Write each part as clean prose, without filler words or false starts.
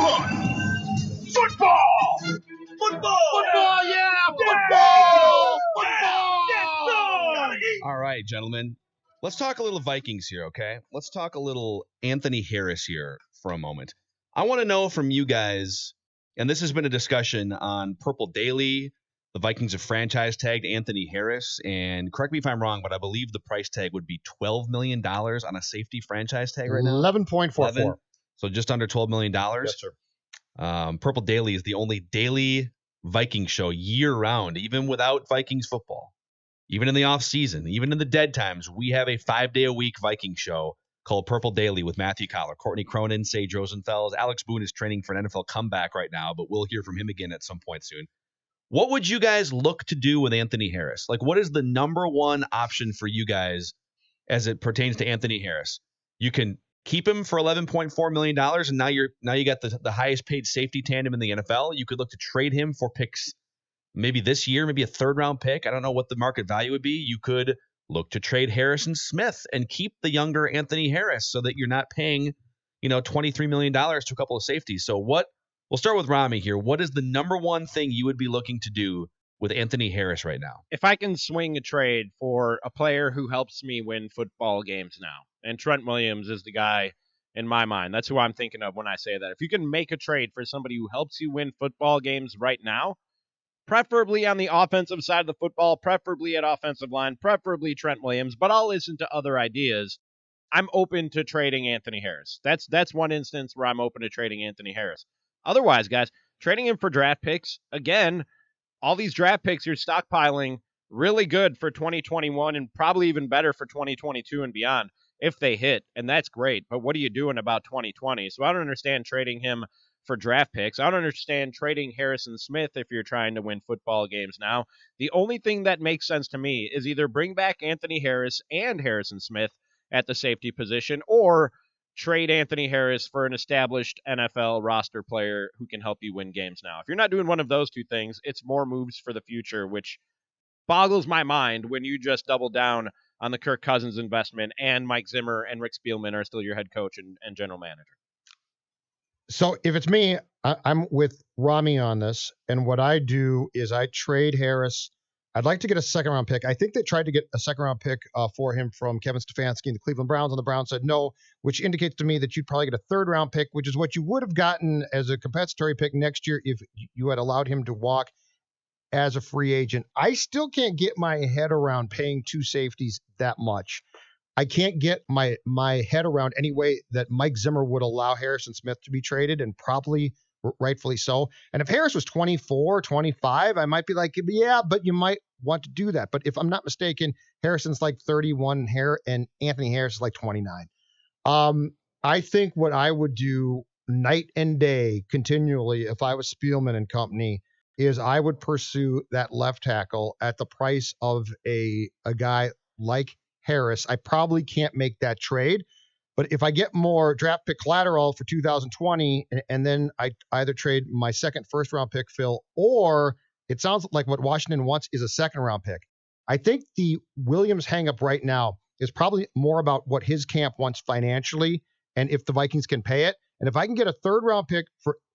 1. Football! Football, yeah! Football! All right, gentlemen. Let's talk a little Vikings here, okay? Let's talk a little Anthony Harris here for a moment. I want to know from you guys, and this has been a discussion on Purple Daily. The Vikings have franchise tagged Anthony Harris, and correct me if I'm wrong, but I believe the price tag would be $12 million on a safety franchise tag right now. 11.44. So just under $12 million. Yes, sir. Purple Daily is the only daily Viking show year-round, even without Vikings football. Even in the off season, even in the dead times, we have a 5-day-a-week Viking show called Purple Daily with Matthew Collar, Courtney Cronin, Sage Rosenfels. Alex Boone is training for an NFL comeback right now, but we'll hear from him again at some point soon. What would you guys look to do with Anthony Harris? Like, what is the number one option for you guys as it pertains to Anthony Harris? You can keep him for $11.4 million, and now you got the highest paid safety tandem in the NFL. You could look to trade him for picks. Maybe this year, maybe a third-round pick. I don't know what the market value would be. You could look to trade Harrison Smith and keep the younger Anthony Harris so that you're not paying, $23 million to a couple of safeties. So we'll start with Ramie here. What is the number one thing you would be looking to do with Anthony Harris right now? If I can swing a trade for a player who helps me win football games now, and Trent Williams is the guy in my mind. That's who I'm thinking of when I say that. If you can make a trade for somebody who helps you win football games right now, preferably on the offensive side of the football, preferably at offensive line, preferably Trent Williams, but I'll listen to other ideas. I'm open to trading Anthony Harris. That's one instance where I'm open to trading Anthony Harris. Otherwise, guys, trading him for draft picks, again, all these draft picks you're stockpiling, really good for 2021 and probably even better for 2022 and beyond if they hit, and that's great. But what are you doing about 2020? So I don't understand trading him for draft picks. I don't understand trading Harrison Smith if you're trying to win football games now. The only thing that makes sense to me is either bring back Anthony Harris and Harrison Smith at the safety position, or trade Anthony Harris for an established NFL roster player who can help you win games now. If you're not doing one of those two things, it's more moves for the future, which boggles my mind when you just double down on the Kirk Cousins investment and Mike Zimmer and Rick Spielman are still your head coach and general manager. So if it's me, I'm with Ramie on this. And what I do is I trade Harris. I'd like to get a second-round pick. I think they tried to get a second-round pick for him from Kevin Stefanski and the Cleveland Browns, and the Browns said no, which indicates to me that you'd probably get a third-round pick, which is what you would have gotten as a compensatory pick next year if you had allowed him to walk as a free agent. I still can't get my head around paying two safeties that much. I can't get my head around any way that Mike Zimmer would allow Harrison Smith to be traded, and probably rightfully so. And if Harris was 24, 25, I might be like, yeah, but you might want to do that. But if I'm not mistaken, Harrison's like 31 and Anthony Harris is like 29. I think what I would do night and day continually if I was Spielman and company is I would pursue that left tackle at the price of a guy like Harris. I probably can't make that trade, but if I get more draft pick collateral for 2020, and then I either trade my second first-round pick, Phil, or it sounds like what Washington wants is a second-round pick. I think the Williams hang-up right now is probably more about what his camp wants financially and if the Vikings can pay it. And if I can get a third-round pick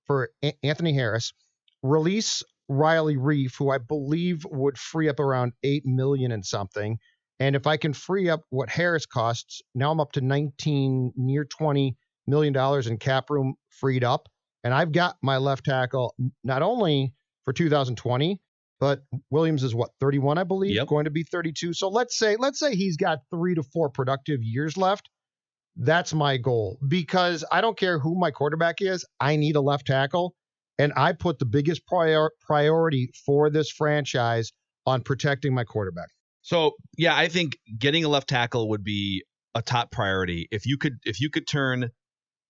for Anthony Harris, release Riley Reif, who I believe would free up around $8 million and something, and if I can free up what Harris costs, now I'm up to near $20 million in cap room freed up. And I've got my left tackle not only for 2020, but Williams is 31, I believe, Yep. Going to be 32. So let's say he's got 3 to 4 productive years left. That's my goal, because I don't care who my quarterback is. I need a left tackle. And I put the biggest priority for this franchise on protecting my quarterback. So, yeah, I think getting a left tackle would be a top priority. If you could turn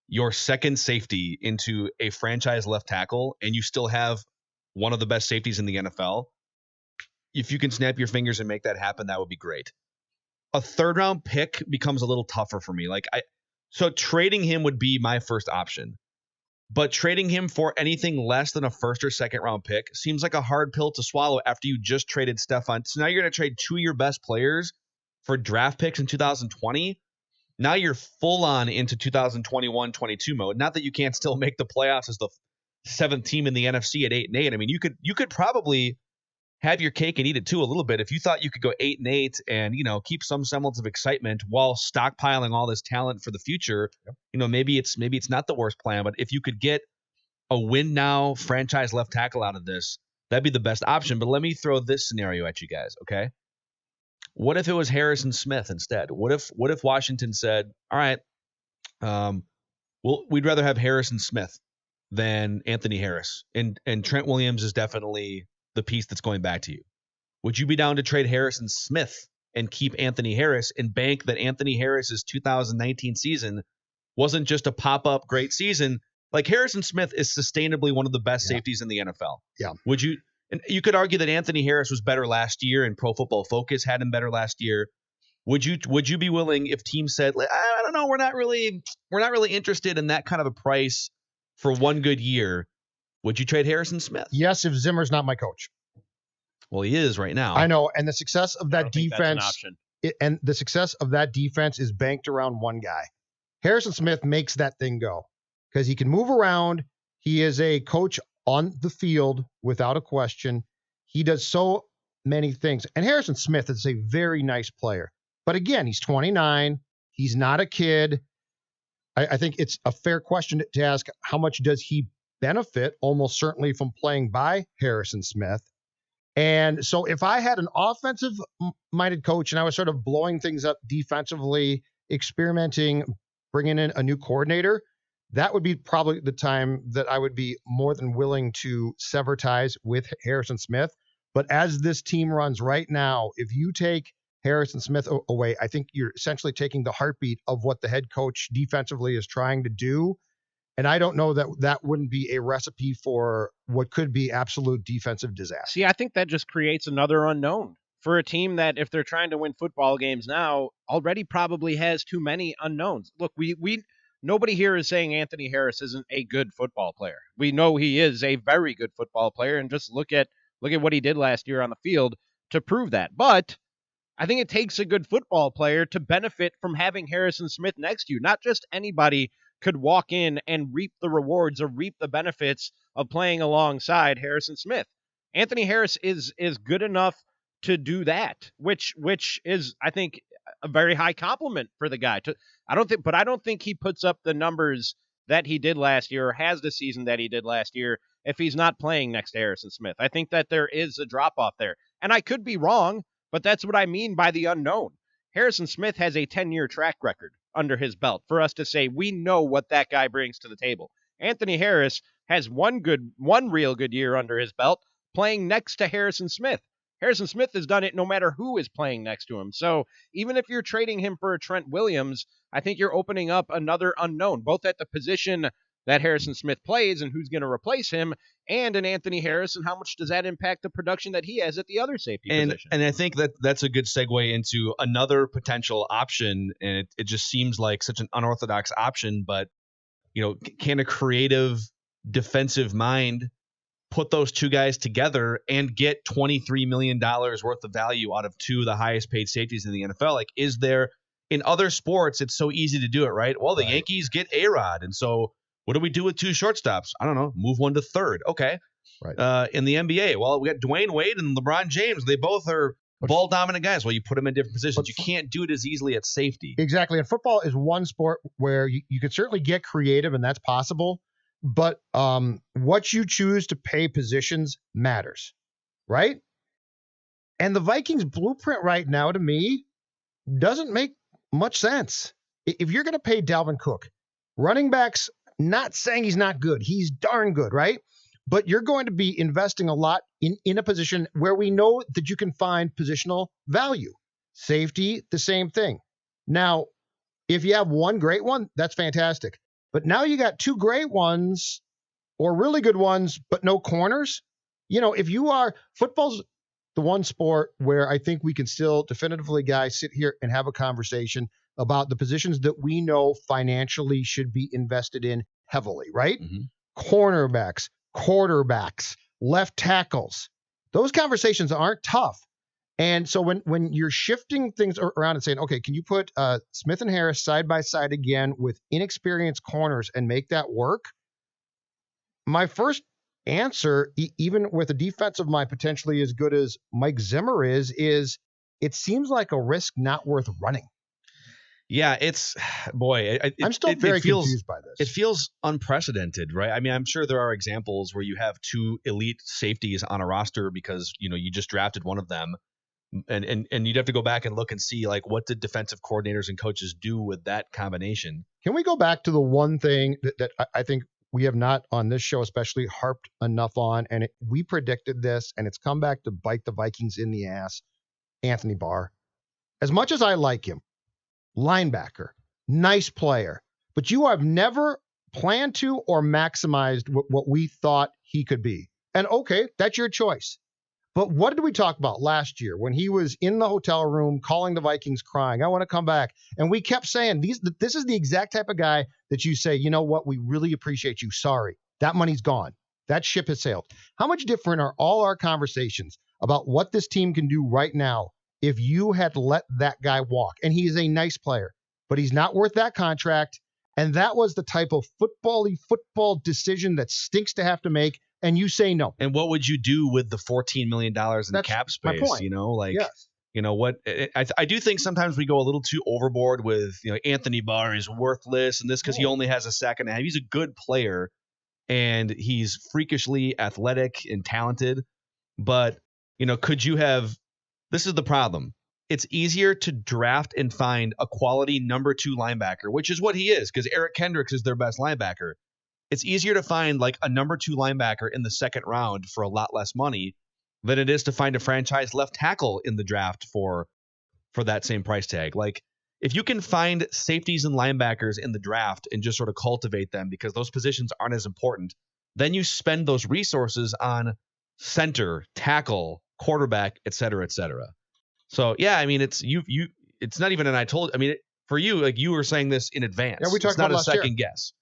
your second safety into a franchise left tackle and you still have one of the best safeties in the NFL, if you can snap your fingers and make that happen, that would be great. A third-round pick becomes a little tougher for me. So trading him would be my first option. But trading him for anything less than a first or second round pick seems like a hard pill to swallow after you just traded Stefan. So now you're going to trade 2 of your best players for draft picks in 2020. Now you're full on into 2021-22 mode. Not that you can't still make the playoffs as the 7th team in the NFC at 8-8. I mean, you could probably have your cake and eat it too a little bit if you thought you could go 8-8 and keep some semblance of excitement while stockpiling all this talent for the future. Yep. Maybe it's not the worst plan, but if you could get a win now franchise left tackle out of this, that'd be the best option. But let me throw this scenario at you guys, okay? What if it was Harrison Smith instead? What if Washington said, all right, we'd rather have Harrison Smith than Anthony Harris, and Trent Williams is definitely the piece that's going back to you. Would you be down to trade Harrison Smith and keep Anthony Harris and bank that Anthony Harris's 2019 season wasn't just a pop-up great season? Like, Harrison Smith is sustainably one of the best safeties in the NFL. Yeah. Would you? And you could argue that Anthony Harris was better last year, and Pro Football Focus had him better last year. Would you be willing, if teams said, I don't know, we're not really interested in that kind of a price for one good year? Would you trade Harrison Smith? Yes, if Zimmer's not my coach. Well, he is right now. I know, and the success of that defense, is banked around one guy. Harrison Smith makes that thing go because he can move around. He is a coach on the field without a question. He does so many things. And Harrison Smith is a very nice player. But again, he's 29. He's not a kid. I think it's a fair question to ask, how much does he benefit almost certainly from playing by Harrison Smith? And so if I had an offensive-minded coach and I was sort of blowing things up defensively, experimenting, bringing in a new coordinator, that would be probably the time that I would be more than willing to sever ties with Harrison Smith. But as this team runs right now, if you take Harrison Smith away, I think you're essentially taking the heartbeat of what the head coach defensively is trying to do. And I don't know that wouldn't be a recipe for what could be absolute defensive disaster. See, I think that just creates another unknown for a team that, if they're trying to win football games now, already probably has too many unknowns. Look, nobody here is saying Anthony Harris isn't a good football player. We know he is a very good football player, and just look at what he did last year on the field to prove that. But I think it takes a good football player to benefit from having Harrison Smith next to you. Not just anybody could walk in and reap the rewards or reap the benefits of playing alongside Harrison Smith. Anthony Harris is good enough to do that, which is, I think, a very high compliment for the guy. I don't think he puts up the numbers that he did last year or has the season that he did last year if he's not playing next to Harrison Smith. I think that there is a drop off there, and I could be wrong, but that's what I mean by the unknown. Harrison Smith has a 10-year track record under his belt for us to say we know what that guy brings to the table. Anthony Harris has one real good year under his belt playing next to Harrison Smith. Harrison Smith has done it no matter who is playing next to him. So even if you're trading him for a Trent Williams, I think you're opening up another unknown, both at the position that Harrison Smith plays and who's going to replace him, and an Anthony Harris, and how much does that impact the production that he has at the other safety position. And I think that's a good segue into another potential option, and it just seems like such an unorthodox option, but can a creative defensive mind put those two guys together and get $23 million worth of value out of two of the highest paid safeties in the NFL? Like, is there, in other sports, it's so easy to do it, right? Well, the Yankees get A-Rod, and so what do we do with two shortstops? I don't know. Move one to third. Okay. Right. In the NBA, well, we got Dwayne Wade and LeBron James. They both are ball dominant guys. Well, you put them in different positions. You can't do it as easily at safety. Exactly. And football is one sport where you can certainly get creative, and that's possible. But what you choose to pay positions matters, right? And the Vikings blueprint right now, to me, doesn't make much sense. If you're going to pay Dalvin Cook, running backs, not saying he's not good. He's darn good, right? But you're going to be investing a lot in a position where we know that you can find positional value. Safety, the same thing. Now, if you have one great one, that's fantastic. But now you got two great ones or really good ones, but no corners. If you are, football's the one sport where I think we can still definitively, guys, sit here and have a conversation about the positions that we know financially should be invested in heavily, right? Mm-hmm. Cornerbacks, quarterbacks, left tackles. Those conversations aren't tough. And so when you're shifting things around and saying, okay, can you put Smith and Harris side by side again with inexperienced corners and make that work? My first answer, even with a defensive mind potentially as good as Mike Zimmer is it seems like a risk not worth running. Yeah, it's boy. I'm still very confused by this. It feels unprecedented, right? I mean, I'm sure there are examples where you have two elite safeties on a roster because you just drafted one of them, and you'd have to go back and look and see like what did defensive coordinators and coaches do with that combination. Can we go back to the one thing that I think we have not on this show especially harped enough on, and we predicted this, and it's come back to bite the Vikings in the ass. Anthony Barr. As much as I like him, linebacker, nice player, but you have never planned to or maximized what we thought he could be. And okay, that's your choice. But what did we talk about last year when he was in the hotel room calling the Vikings crying, I want to come back? And we kept saying, this is the exact type of guy that you say, you know what, we really appreciate you. Sorry, that money's gone. That ship has sailed. How much different are all our conversations about what this team can do right now if you had let that guy walk? And he is a nice player, but he's not worth that contract. And that was the type of football decision that stinks to have to make. And you say no. And what would you do with the $14 million in cap space? My point. Yes. What I do think sometimes we go a little too overboard with, Anthony Barr is worthless and this because he only has a sack and a half. He's a good player and he's freakishly athletic and talented. But, could you have – this is the problem. It's easier to draft and find a quality number 2 linebacker, which is what he is because Eric Kendricks is their best linebacker. It's easier to find like a number 2 linebacker in the second round for a lot less money than it is to find a franchise left tackle in the draft for that same price tag. Like if you can find safeties and linebackers in the draft and just sort of cultivate them because those positions aren't as important, then you spend those resources on center, tackle, quarterback, et cetera, et cetera. So yeah, I mean, it's not even for you, like you were saying this in advance. Yeah, we talked it's not about a last second year. guess.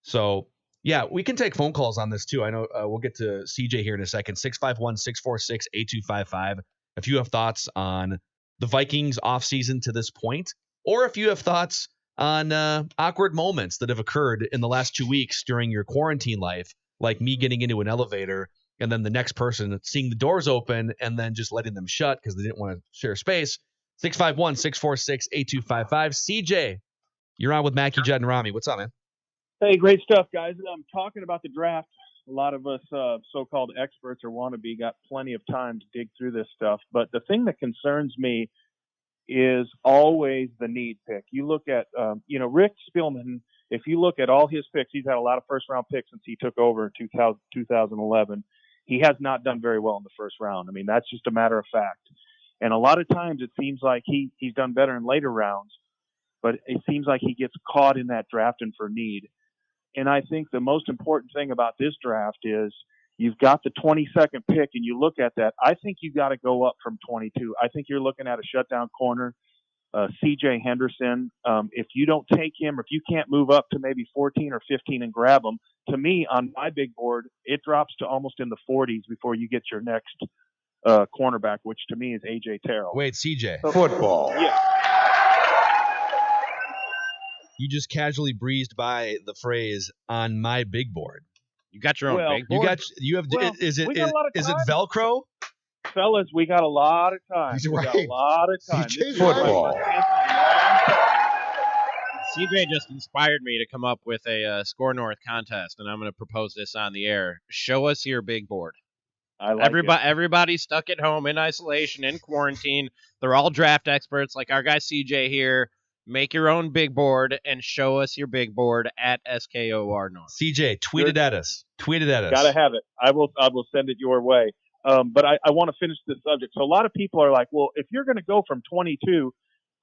So yeah, we can take phone calls on this too. I know we'll get to CJ here in a second. 651-646-8255. If you have thoughts on the Vikings offseason to this point, or if you have thoughts on awkward moments that have occurred in the last 2 weeks during your quarantine life, like me getting into an elevator and then the next person seeing the doors open and then just letting them shut because they didn't want to share space. 651-646-8255. CJ, you're on with Mackey, Judd, and Ramie. What's up, man? Hey, great stuff, guys. I'm talking about the draft. A lot of us so-called experts or wannabe got plenty of time to dig through this stuff. But the thing that concerns me is always the need pick. You look at, Rick Spielman, if you look at all his picks, he's had a lot of first-round picks since he took over in 2011. He has not done very well in the first round. I mean, that's just a matter of fact. And a lot of times it seems like he's done better in later rounds, but it seems like he gets caught in that drafting for need. And I think the most important thing about this draft is you've got the 22nd pick and you look at that. I think you got to go up from 22. I think you're looking at a shutdown corner, CJ Henderson. If you don't take him, or if you can't move up to maybe 14 or 15 and grab him, to me on my big board, it drops to almost in the 40s before you get your next cornerback, which to me is AJ Terrell. Wait, CJ. So, Football. Yeah. You just casually breezed by the phrase "on my big board." You got your own big board. Is it Velcro? Fellas, we got a lot of time. He's we right. got a lot of time. CJ's football. CJ just inspired me to come up with a Score North contest, and I'm going to propose this on the air. Show us your big board. I like it. Everybody's stuck at home in isolation, in quarantine. They're all draft experts like our guy CJ here. Make your own big board and show us your big board at SKOR North. CJ, tweet it at us. Gotta have it. I will send it your way. But I want to finish this subject. So a lot of people are like, well, if you're going to go from 22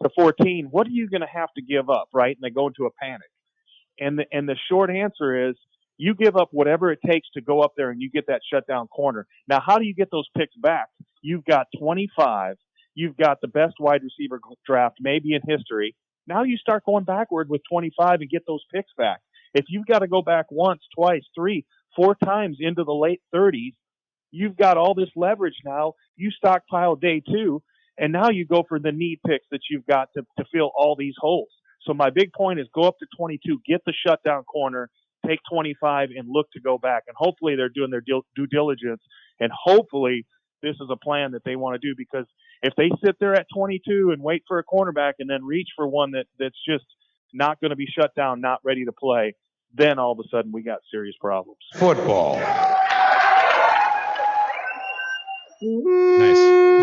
to 14, what are you going to have to give up, right? And they go into a panic. And the short answer is you give up whatever it takes to go up there and you get that shutdown corner. Now, how do you get those picks back? You've got 25. You've got the best wide receiver draft maybe in history. Now you start going backward with 25 and get those picks back. If you've got to go back once, twice, 3, 4 times into the late 30s, you've got all this leverage now. You stockpile day 2, and now you go for the need picks that you've got to fill all these holes. So my big point is go up to 22, get the shutdown corner, take 25, and look to go back. And hopefully they're doing their due diligence, and hopefully this is a plan that they want to do, because if they sit there at 22 and wait for a cornerback and then reach for one that's just not going to be shut down, not ready to play, then all of a sudden we got serious problems. Football. Nice.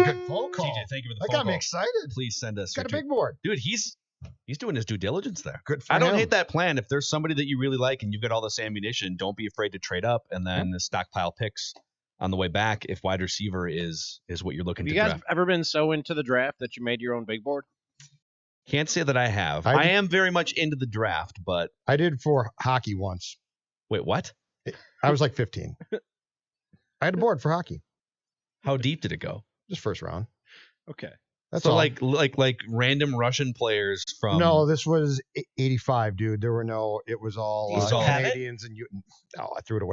Good phone call. TJ, thank you for the That phone got me call. excited. Please send us. He's got a your big board. Dude, he's doing his due diligence there. Good for I don't him. hate that plan. If there's somebody that you really like and you've got all this ammunition, don't be afraid to trade up and then stockpile picks on the way back if wide receiver is what you're looking Have to you guys draft. ever been so into the draft that you made your own big board? Can't say that I have. I I did- am very much into the draft, but I did for hockey once. wait, what? I was like 15. I had a board for hockey, How deep did it go? just first round. Okay. That's So all. like random Russian players from No, this was 85, dude. There were no. It was all It was all- Canadians and you. No, I threw it away.